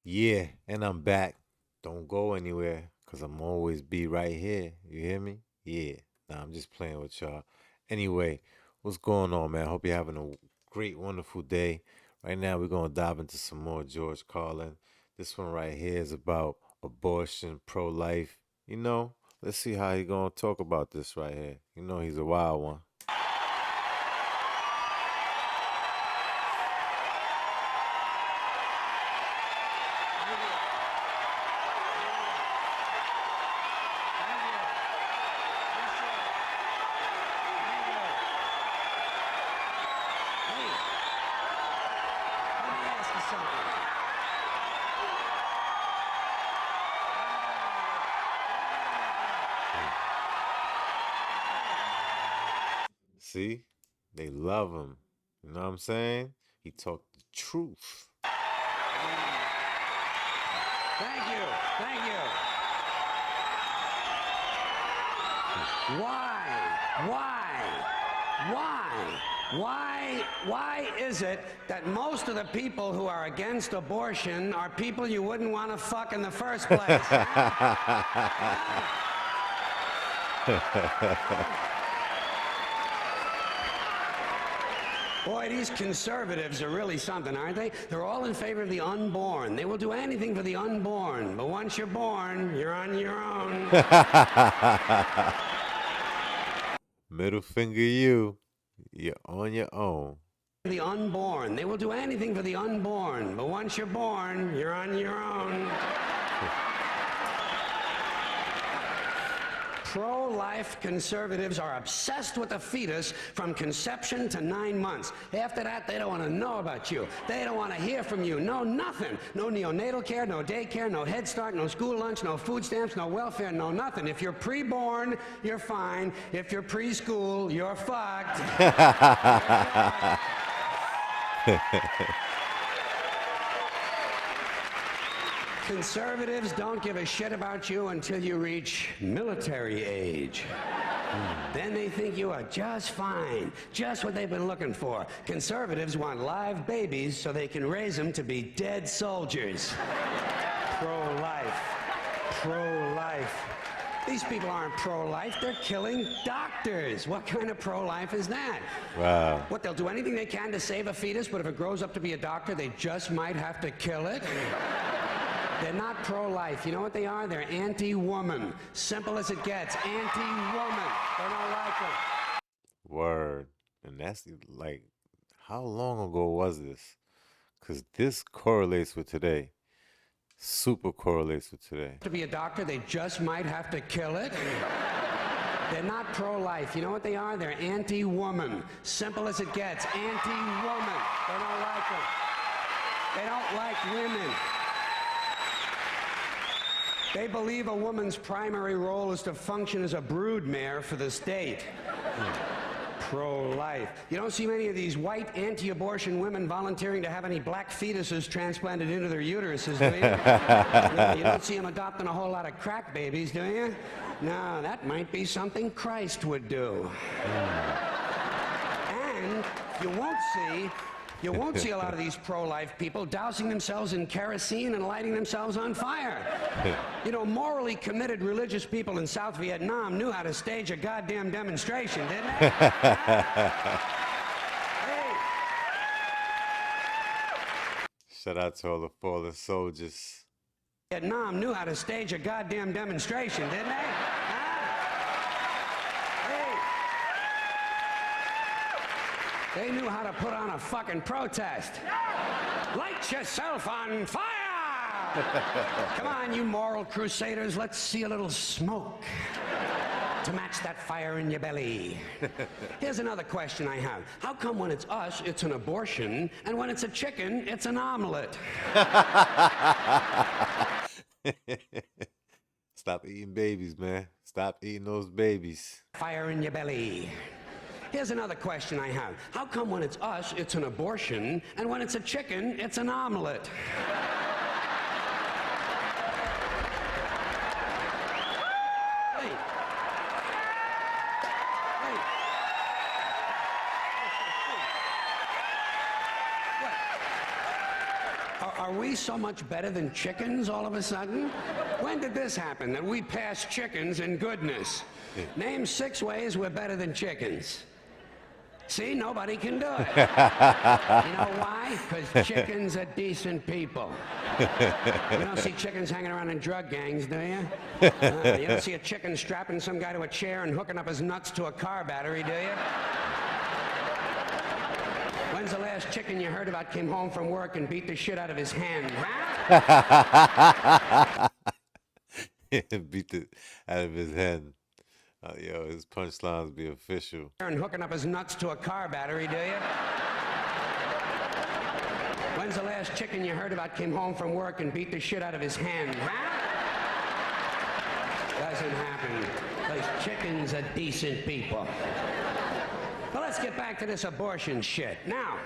Yeah, and I'm back. Don't go anywhere, cause I'm always be right here. You hear me? Yeah. Nah, I'm just playing with y'all. Anyway, what's going on, man? Hope you're having a great, wonderful day. Right now, we're gonna dive into some more George Carlin. This one right here is about abortion, pro-life. Let's see how he gonna talk about this right here. He's a wild one. See, they love him. You know what I'm saying? He talked the truth. Thank you. Thank you. Why? Why? Why is it that most of the people who are against abortion are people you wouldn't want to fuck in the first place? Boy, these conservatives are really something, aren't they? They're all in favor of the unborn. They will do anything for the unborn. But once you're born, you're on your own. Middle finger you. You're on your own. The unborn. They will do anything for the unborn. But once you're born, you're on your own. Pro-life conservatives are obsessed with the fetus from conception to 9 months. After that, they don't want to know about you. They don't want to hear from you. No, nothing. No neonatal care, no daycare, no Head Start, no school lunch, no food stamps, no welfare, no nothing. If you're pre-born, you're fine. If you're preschool, you're fucked. Conservatives don't give a shit about you until you reach military age. Then they think you are just fine, just what they've been looking for. Conservatives want live babies so they can raise them to be dead soldiers. Pro-life. Pro-life. These people aren't pro-life, they're killing doctors. What kind of pro-life is that? Wow. What, they'll do anything they can to save a fetus, but if it grows up to be a doctor, they just might have to kill it? They're not pro-life. You know what they are? They're anti-woman. Simple as it gets. Anti-woman. They don't like them. Word. And that's like, how long ago was this? Because this correlates with today. Super correlates with today. To be a doctor, they just might have to kill it. They're not pro-life. You know what they are? They're anti-woman. Simple as it gets. Anti-woman. They don't like them. They don't like women. They believe a woman's primary role is to function as a broodmare for the state. Pro-life. You don't see many of these white anti-abortion women volunteering to have any black fetuses transplanted into their uteruses, do you? No, you don't see them adopting a whole lot of crack babies, do you? No, that might be something Christ would do. And you won't see a lot of these pro-life people dousing themselves in kerosene and lighting themselves on fire. You know, morally committed religious people in South Vietnam knew how to stage a goddamn demonstration, didn't they? Hey. Shout out to all the fallen soldiers. Vietnam knew how to stage a goddamn demonstration, didn't they? They knew how to put on a fucking protest. Light yourself on fire! Come on, you moral crusaders, let's see a little smoke to match that fire in your belly. Here's another question I have. How come when it's us, it's an abortion, and when it's a chicken, it's an omelet? Stop eating babies, man. Stop eating those babies. Fire in your belly. Here's another question I have. How come when it's us, it's an abortion, and when it's a chicken, it's an omelet? Hey. Hey. What? Are we so much better than chickens all of a sudden? When did this happen, that we passed chickens in goodness? Name 6 ways we're better than chickens. See, nobody can do it. You know why? Because chickens are decent people. You don't see chickens hanging around in drug gangs, do you? You don't see a chicken strapping some guy to a chair and hooking up his nuts to a car battery, do you? When's the last chicken you heard about came home from work and beat the shit out of his hen, huh? Beat it out of his head. Yo, his punchlines be official. And hooking up his nuts to a car battery, do you? When's the last chicken you heard about came home from work and beat the shit out of his hen, huh? Doesn't happen. Those chickens are decent people. Well, let's get back to this abortion shit. Now,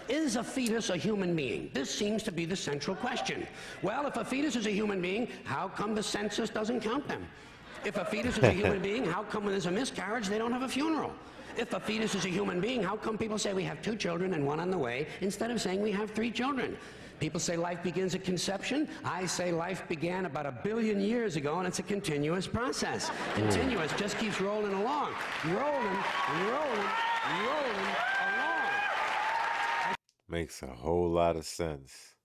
is a fetus a human being? This seems to be the central question. Well, if a fetus is a human being, how come the census doesn't count them? If a fetus is a human being, how come when there's a miscarriage, they don't have a funeral? If a fetus is a human being, how come people say we have 2 children and 1 on the way, instead of saying we have 3 children? People say life begins at conception. I say life began about 1 billion years ago, and it's a continuous process. Continuous, just keeps rolling along. Rolling, rolling, rolling along. Makes a whole lot of sense.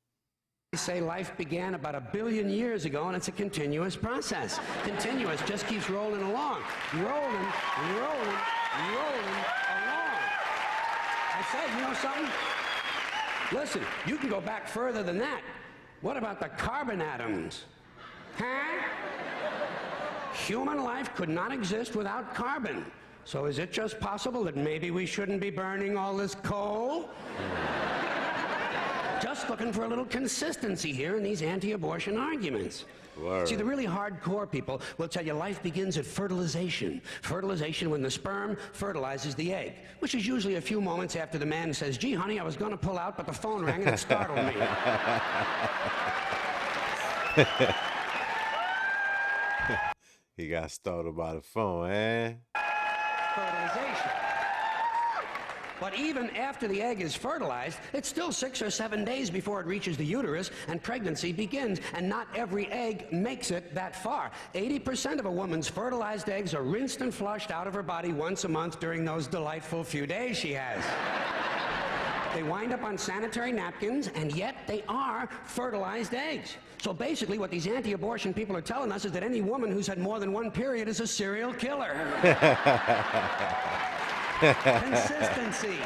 I say life began about 1 billion years ago, and it's a continuous process. Continuous, just keeps rolling along. Rolling, rolling, rolling along. I say, you know something? Listen, you can go back further than that. What about the carbon atoms? Huh? Human life could not exist without carbon. So is it just possible that maybe we shouldn't be burning all this coal? Just looking for a little consistency here in these anti-abortion arguments. Word. See, the really hardcore people will tell you life begins at fertilization. Fertilization when the sperm fertilizes the egg, which is usually a few moments after the man says, gee, honey, I was going to pull out, but the phone rang and it startled me. He got startled by the phone, eh? Fertilization. But even after the egg is fertilized, it's still 6 or 7 days before it reaches the uterus and pregnancy begins, and not every egg makes it that far. 80% of a woman's fertilized eggs are rinsed and flushed out of her body once a month during those delightful few days she has. They wind up on sanitary napkins, and yet they are fertilized eggs. So basically what these anti-abortion people are telling us is that any woman who's had more than 1 period is a serial killer. Consistency.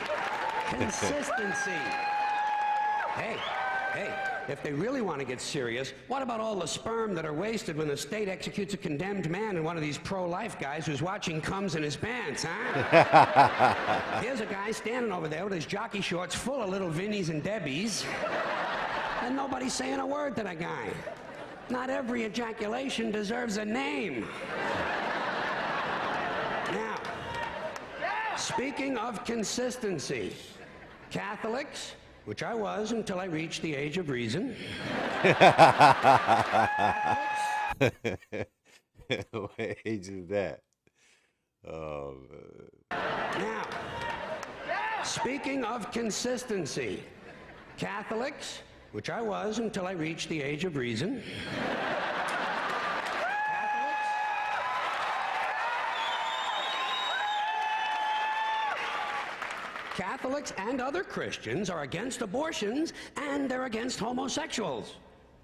Consistency. Hey, if they really want to get serious, what about all the sperm that are wasted when the state executes a condemned man and one of these pro-life guys who's watching comes in his pants, huh? Here's a guy standing over there with his jockey shorts full of little Vinnies and Debbies, and nobody's saying a word to that guy. Not every ejaculation deserves a name. Now, speaking of consistency, Catholics, which I was until I reached the age of reason. What age is that? Oh, man. Now, speaking of consistency, Catholics, which I was until I reached the age of reason. Catholics and other Christians are against abortions, and they're against homosexuals.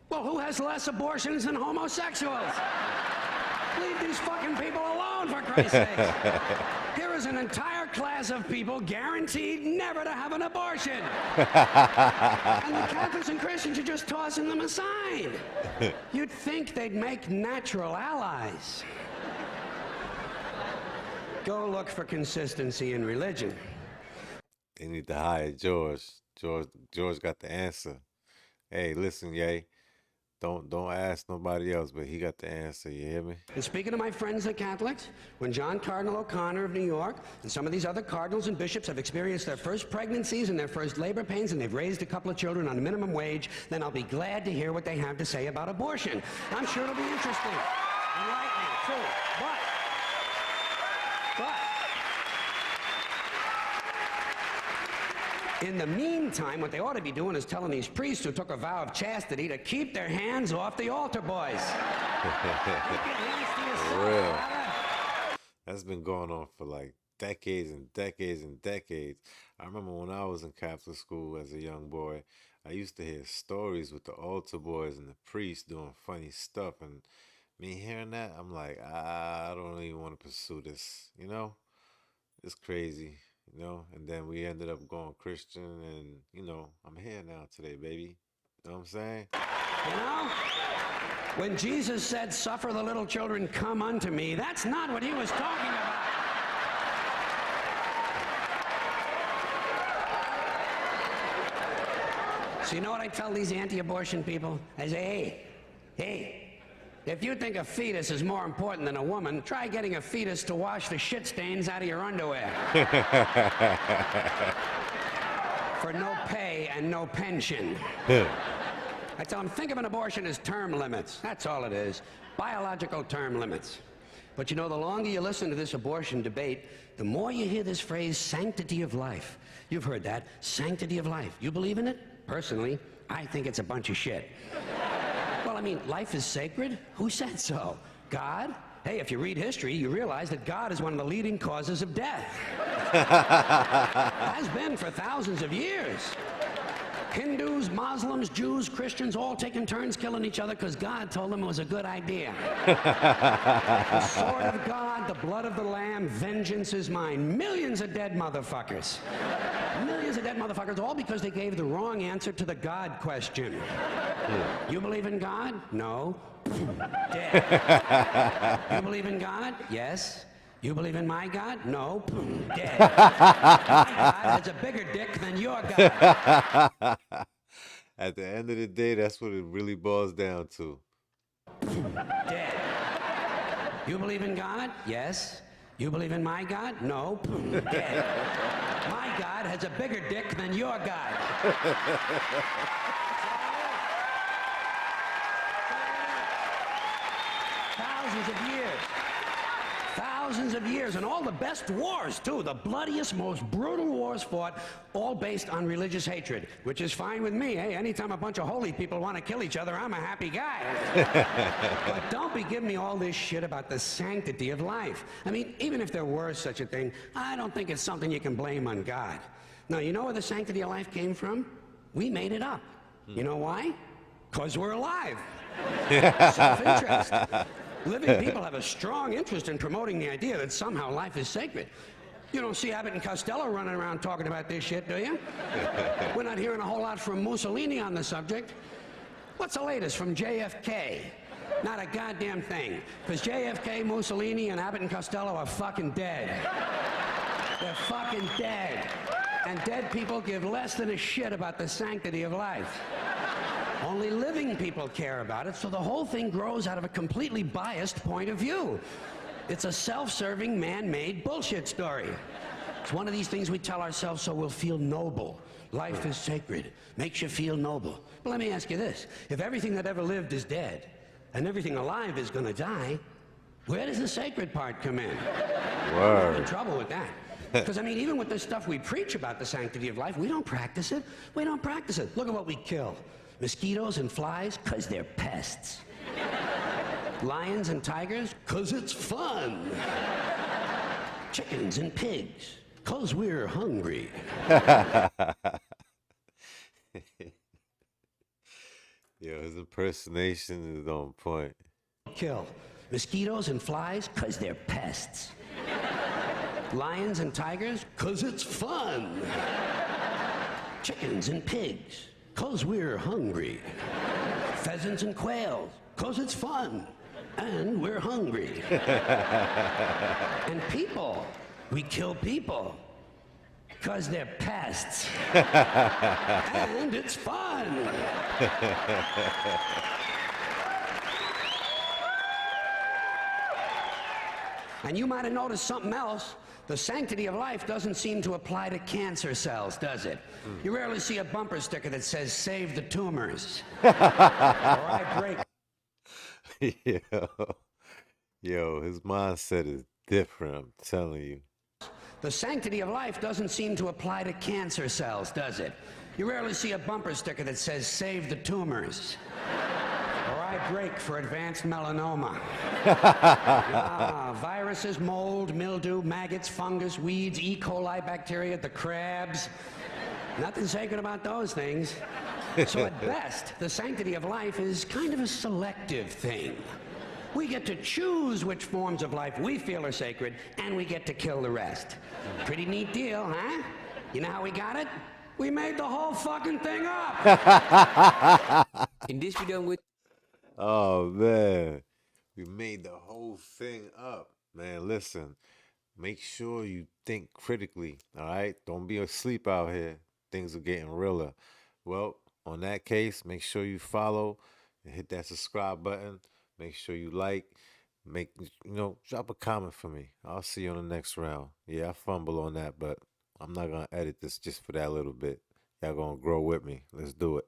Well, who has less abortions than homosexuals? Leave these fucking people alone, for Christ's sake. Here is an entire class of people guaranteed never to have an abortion. And the Catholics and Christians are just tossing them aside. You'd think they'd make natural allies. Go look for consistency in religion. They need to hire George. George got the answer. Hey, listen, yay. Don't ask nobody else, but he got the answer, you hear me? And speaking of my friends, the Catholics, when John Cardinal O'Connor of New York and some of these other cardinals and bishops have experienced their first pregnancies and their first labor pains, and they've raised a couple of children on minimum wage, then I'll be glad to hear what they have to say about abortion. I'm sure it'll be interesting. Enlightening, too. But In the meantime, what they ought to be doing is telling these priests who took a vow of chastity to keep their hands off the altar boys. Keep your hands to yourself, For real. brother. That's been going on for like decades and decades and decades. I remember when I was in Catholic school as a young boy, I used to hear stories with the altar boys and the priests doing funny stuff. And me hearing that, I'm like, I don't even want to pursue this, you know? It's crazy, you know? And then we ended up going Christian, and, you know, I'm here now today, baby. You know what I'm saying? You know? When Jesus said, "Suffer the little children come unto me," that's not what he was talking about. So you know what I tell these anti-abortion people? I say, hey, if you think a fetus is more important than a woman, try getting a fetus to wash the shit stains out of your underwear. For no pay and no pension. I tell them, think of an abortion as term limits. That's all it is. Biological term limits. But you know, the longer you listen to this abortion debate, the more you hear this phrase, sanctity of life. You've heard that, sanctity of life. You believe in it? Personally, I think it's a bunch of shit. Well, I mean, life is sacred? Who said so? God? Hey, if you read history, you realize that God is one of the leading causes of death. Has been for thousands of years. Hindus, Muslims, Jews, Christians, all taking turns killing each other because God told them it was a good idea. The sword of God, the blood of the Lamb, vengeance is mine. Millions of dead motherfuckers. Millions of dead motherfuckers, all because they gave the wrong answer to the God question. You believe in God? No. Dead. You believe in God? Yes. You believe in my God? No. Dead. My God has a bigger dick than your God. At the end of the day, that's what it really boils down to. Dead. You believe in God? Yes. You believe in my God? No. Dead. My God has a bigger dick than your God. Thousands of years. Thousands of years, and all the best wars, too. The bloodiest, most brutal wars fought, all based on religious hatred, which is fine with me. Hey, anytime a bunch of holy people want to kill each other, I'm a happy guy. But don't be giving me all this shit about the sanctity of life. I mean, even if there were such a thing, I don't think it's something you can blame on God. Now, you know where the sanctity of life came from? We made it up. You know why? Because we're alive. Self-interest. Living people have a strong interest in promoting the idea that somehow life is sacred. You don't see Abbott and Costello running around talking about this shit, do you? We're not hearing a whole lot from Mussolini on the subject. What's the latest from JFK? Not a goddamn thing. Because JFK, Mussolini, and Abbott and Costello are fucking dead. They're fucking dead. And dead people give less than a shit about the sanctity of life. Only living people care about it, so the whole thing grows out of a completely biased point of view. It's a self-serving, man-made bullshit story. It's one of these things we tell ourselves so we'll feel noble. Life is sacred. Makes you feel noble. But let me ask you this. If everything that ever lived is dead, and everything alive is gonna die, where does the sacred part come in? We're in trouble with that. Because, I mean, even with the stuff we preach about the sanctity of life, we don't practice it. We don't practice it. Look at what we kill. Mosquitoes and flies, because they're pests. Lions and tigers, because it's fun. Chickens and pigs, because we're hungry. Yo, his impersonation is on point. Kill. Mosquitoes and flies, because they're pests. Lions and tigers, because it's fun. Chickens and pigs, because we're hungry. Pheasants and quails, because it's fun. And we're hungry. And people, we kill people, because they're pests. And it's fun. And you might have noticed something else. The sanctity of life doesn't seem to apply to cancer cells, does it? You rarely see a bumper sticker that says, "Save the tumors." Or I break. Yo, his mindset is different, I'm telling you. The sanctity of life doesn't seem to apply to cancer cells, does it? You rarely see a bumper sticker that says, "Save the tumors." Or "I break for advanced melanoma." Viruses, mold, mildew, maggots, fungus, weeds, E. coli bacteria, the crabs. Nothing sacred about those things. So at best, the sanctity of life is kind of a selective thing. We get to choose which forms of life we feel are sacred, and we get to kill the rest. Pretty neat deal, huh? You know how we got it? We made the whole fucking thing up. In this video, with Oh man, we made the whole thing up, man. Listen, make sure you think critically. All right, don't be asleep out here. Things are getting realer. Well, on that case, make sure you follow and hit that subscribe button. Make sure you like. Make drop a comment for me. I'll see you on the next round. Yeah, I fumble on that, but I'm not gonna edit this just for that little bit. Y'all gonna grow with me. Let's do it.